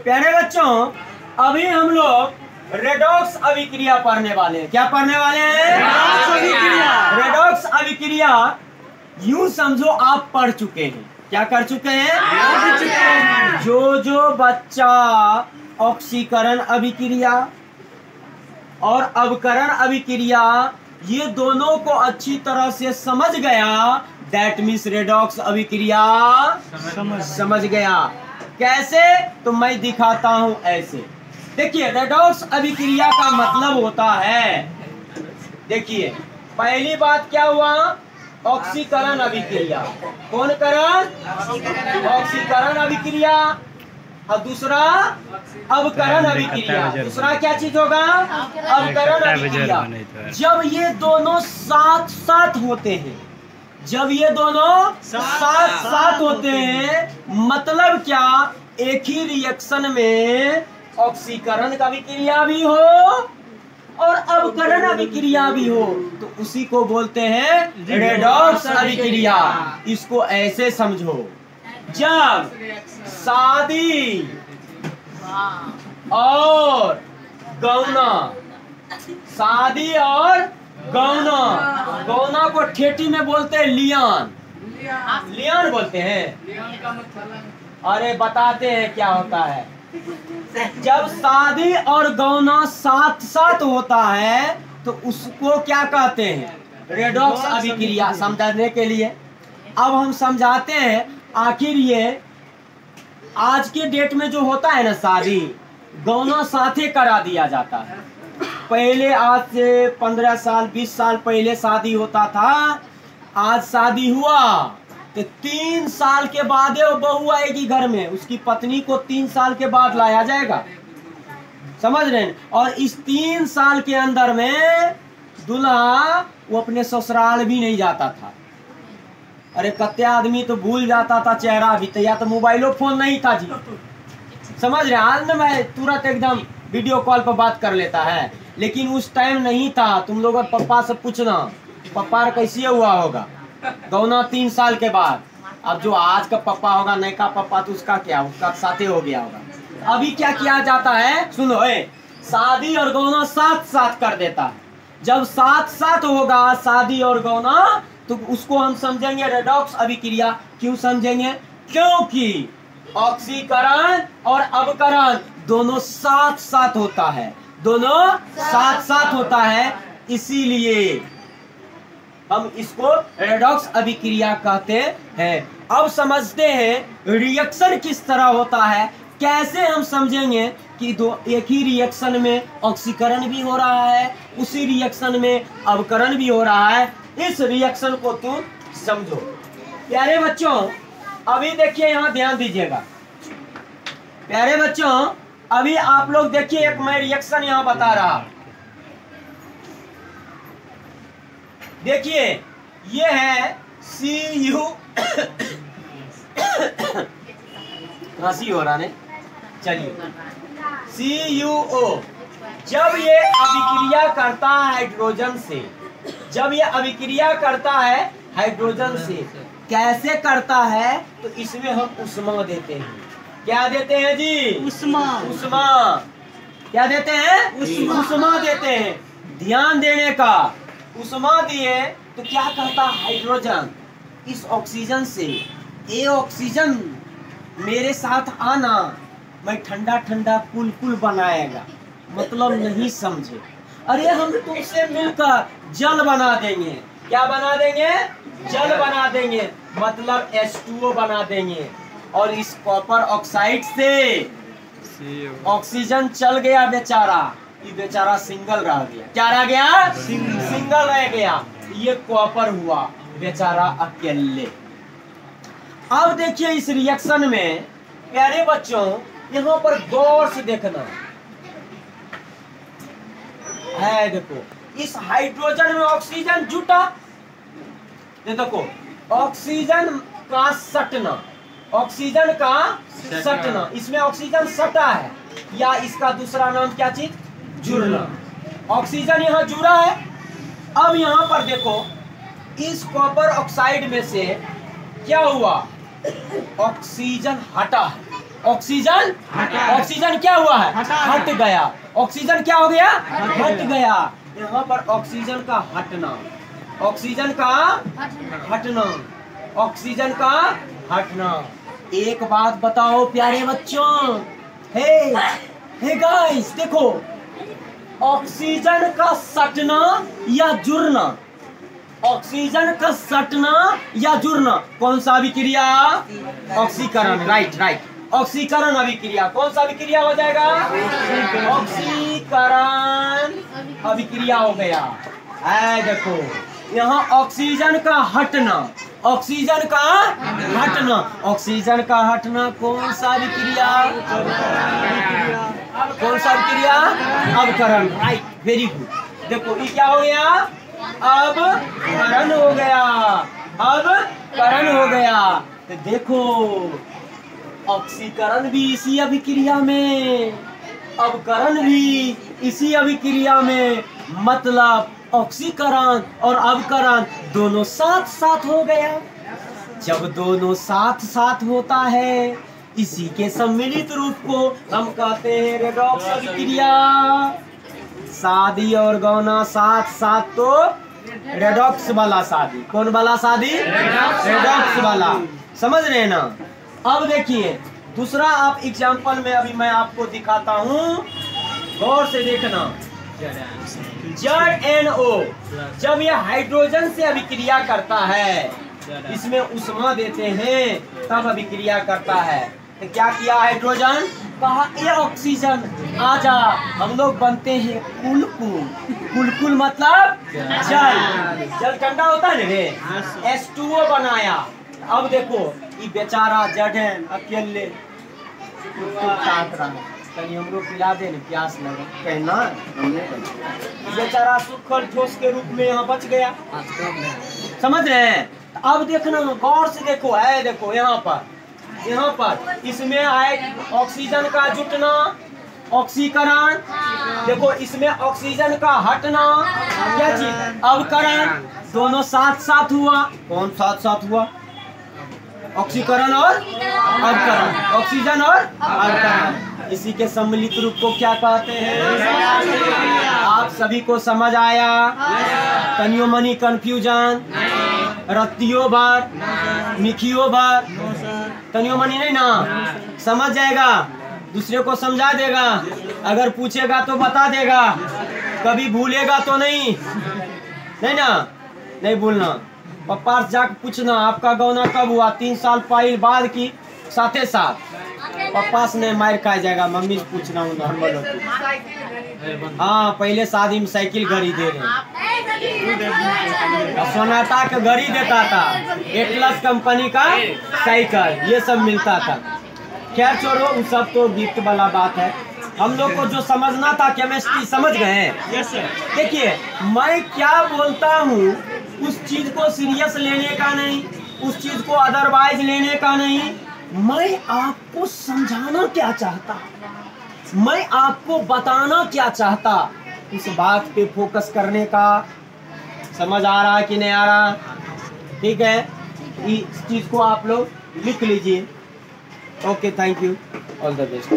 प्यारे बच्चों, अभी हम लोग रेडॉक्स अभिक्रिया पढ़ने वाले हैं। क्या पढ़ने वाले हैं? रेडॉक्स अभिक्रिया यूं समझो आप पढ़ चुके हैं। क्या कर चुके हैं? जो बच्चा ऑक्सीकरण अभिक्रिया और अवकरण अभिक्रिया ये दोनों को अच्छी तरह से समझ गया, दैट मीन्स रेडॉक्स अभिक्रिया समझ गया। कैसे? तो मैं दिखाता हूं ऐसे। देखिए, रेडॉक्स अभिक्रिया का मतलब होता है, देखिए पहली बात क्या हुआ? ऑक्सीकरण अभिक्रिया। कौन करण? ऑक्सीकरण अभिक्रिया। और दूसरा अवकरण अभिक्रिया। दूसरा क्या चीज होगा? अवकरण अभिक्रिया। जब ये दोनों साथ साथ होते हैं, जब ये दोनों साथ साथ होते हैं, मतलब क्या? एक ही रिएक्शन में ऑक्सीकरण का अभिक्रिया भी हो और अवकरण अभिक्रिया भी हो, तो उसी को बोलते हैं रेडॉक्स अभिक्रिया। इसको ऐसे समझो, जब शादी और गौना, शादी और गौना, गौना को ठेठी में बोलते हैं लियान, लियान बोलते हैं। अरे बताते हैं क्या होता है। जब शादी और गौना साथ साथ होता है तो उसको क्या कहते हैं? रेडॉक्स अभिक्रिया। समझाने के लिए अब हम समझाते हैं। आखिर ये आज के डेट में जो होता है ना, शादी गौना साथे करा दिया जाता है। पहले आज से 15 साल 20 साल पहले शादी होता था। आज शादी हुआ तो 3 साल के बाद वो बहू आएगी घर में, उसकी पत्नी को 3 साल के बाद लाया जाएगा। समझ रहे हैं? और इस 3 साल के अंदर में दूल्हा वो अपने ससुराल भी नहीं जाता था। अरे कत्ते आदमी तो भूल जाता था चेहरा भी, तो या तो मोबाइलो फोन नहीं था जी। समझ रहे? आज न मैं तुरंत एकदम वीडियो कॉल पर बात कर लेता है, लेकिन उस टाइम नहीं था। तुम लोग पप्पा से पूछना, पप्पा कैसे हुआ होगा गौना 3 साल के बाद। अब जो आज का पप्पा होगा, नए का पप्पा, तो उसका क्या, उसका साथे हो गया होगा। अभी क्या किया जाता है? सुनो, शादी और गौना साथ साथ कर देता है। जब साथ साथ होगा शादी और गौना, तो उसको हम समझेंगे रेडॉक्स अभिक्रिया। क्यों समझेंगे? क्योंकि ऑक्सीकरण और अवकरण दोनों साथ साथ होता है, दोनों साथ साथ होता है, इसीलिए हम इसको रेडॉक्स अभिक्रिया कहते हैं। अब समझते हैं रिएक्शन किस तरह होता है। कैसे हम समझेंगे कि एक ही रिएक्शन में ऑक्सीकरण भी हो रहा है, उसी रिएक्शन में अवकरण भी हो रहा है। इस रिएक्शन को तुम समझो। प्यारे बच्चों, अभी देखिए, यहाँ ध्यान दीजिएगा। प्यारे बच्चों, अभी आप लोग देखिए, एक मैं रिएक्शन यहाँ बता रहा। देखिए, ये है CU खांसी हो रहा है, चलिए CuO। जब ये अभिक्रिया करता है हाइड्रोजन से, जब ये अभिक्रिया करता है हाइड्रोजन से, कैसे करता है? तो इसमें हम उष्मा देते हैं। क्या देते हैं जी? उष्मा। उष्मा क्या देते हैं? उष्मा देते हैं। ध्यान देने का, उष्मा दिए तो क्या करता? हाइड्रोजन इस ऑक्सीजन से, ये ऑक्सीजन मेरे साथ आना, मैं ठंडा ठंडा कुल बनाएगा। मतलब नहीं समझे? अरे हम तुमसे मिलकर जल बना देंगे। क्या बना देंगे? जल बना देंगे, मतलब H2O बना देंगे। और इस कॉपर ऑक्साइड से ऑक्सीजन चल गया बेचारा, ये बेचारा सिंगल रह गया। क्या रह गया? सिंगल रह गया। ये कॉपर हुआ बेचारा अकेले। अब देखिए इस रिएक्शन में, प्यारे बच्चों, यहाँ पर गौर से देखना है। देखो, इस हाइड्रोजन में ऑक्सीजन जुटा, देखो ऑक्सीजन का सटना, ऑक्सीजन का सटना, इसमें ऑक्सीजन सटा है, या इसका दूसरा नाम क्या चीज? जुड़ना। ऑक्सीजन यहाँ जुड़ा है। अब यहाँ पर देखो, इस कॉपर ऑक्साइड में से क्या हुआ? ऑक्सीजन हटा है। ऑक्सीजन, ऑक्सीजन क्या हुआ है? हट गया। ऑक्सीजन क्या हो गया? हट गया। यहाँ पर ऑक्सीजन का हटना, ऑक्सीजन का हटना, ऑक्सीजन का हटना। एक बात बताओ प्यारे बच्चों, हे गाइस, देखो, ऑक्सीजन का सटना या जुड़ना, ऑक्सीजन का सटना या जुड़ना कौन सा अभिक्रिया? ऑक्सीकरण। राइट राइट, ऑक्सीकरण अभिक्रिया। कौन सा अभिक्रिया हो जाएगा? ऑक्सीकरण अभिक्रिया हो गया। देखो यहाँ ऑक्सीजन का हटना, ऑक्सीजन का हटना, ऑक्सीजन का हटना कौन सा अभिक्रिया? कौन सा अभिक्रिया? अवकरण। Right, very good. देखो ये क्या हो गया? अब करण हो गया, अब करण हो गया। तो देखो ऑक्सीकरण भी इसी अभिक्रिया में, अवकरण भी इसी अभिक्रिया में, मतलब ऑक्सीकरण और अवकरण दोनों साथ साथ हो गया। जब दोनों साथ साथ होता है, इसी के सम्मिलित रूप को हम कहते हैं रेडॉक्स अभिक्रिया। शादी और गौना साथ साथ तो रेडॉक्स वाला शादी। कौन वाला शादी? रेडॉक्स वाला। समझ रहे हैं ना? अब देखिए दूसरा आप एग्जाम्पल में अभी मैं आपको दिखाता हूँ, गौर से देखना। ZnO जब यह हाइड्रोजन से अभिक्रिया करता है, इसमें उष्मा देते हैं तब अभिक्रिया करता है। तो क्या किया हाइड्रोजन? कहा ये ऑक्सीजन आजा, हम लोग बनते हैं कुलकुल। कुलकुल मतलब जल, जल ठंडा होता है रे, H2O बनाया। अब देखो ये बेचारा Zn अकेले काट रहा है, कहीं हमको पिला दे न, प्यास लगा कहना। बेचारा सूखल ठोस के रूप में यहाँ बच गया। समझ रहे हैं? अब देखना गौर से देखो, है देखो यहाँ पर इसमें आए ऑक्सीजन का जुटना, ऑक्सीकरण। देखो इसमें ऑक्सीजन का हटना, क्या चीज? अवकरण। दोनों साथ साथ हुआ। कौन साथ साथ हुआ? ऑक्सीकरण और अवकरण, ऑक्सीजन और अवकरण। इसी के सम्मिलित रूप को क्या कहते हैं? आप सभी को समझ आया? तनियो मनी कंफ्यूजन? रत्तियों बार, मिखियों बार, तनियो मनी नहीं ना? समझ जाएगा, दूसरे को समझा देगा, अगर पूछेगा तो बता देगा, कभी भूलेगा तो नहीं ना? नहीं भूलना। पप्पा से जाकर पूछना आपका गौना कब हुआ? 3 साल पहले बाद की साथे साथ। पप्पा से नहीं मार खा जाएगा, मम्मी से पूछना हूँ नॉर्मल होती। हाँ पहले शादी में साइकिल घड़ी दे रहे, सोनाटा का घड़ी देता था, एटलस कंपनी का साइकिल, ये सब मिलता था। खैर छोड़ो, उन सब तो गिफ्ट वाला बात है। हम लोग को जो समझना था केमिस्ट्री समझ गए। देखिए मैं क्या बोलता हूँ, उस चीज को सीरियस लेने का नहीं, उस चीज को अदरवाइज लेने का नहीं। मैं आपको समझाना क्या चाहता, मैं आपको बताना क्या चाहता, उस बात पे फोकस करने का। समझ आ रहा है कि नहीं आ रहा? ठीक है, इस चीज को आप लोग लिख लीजिए। Okay, thank you, all the best.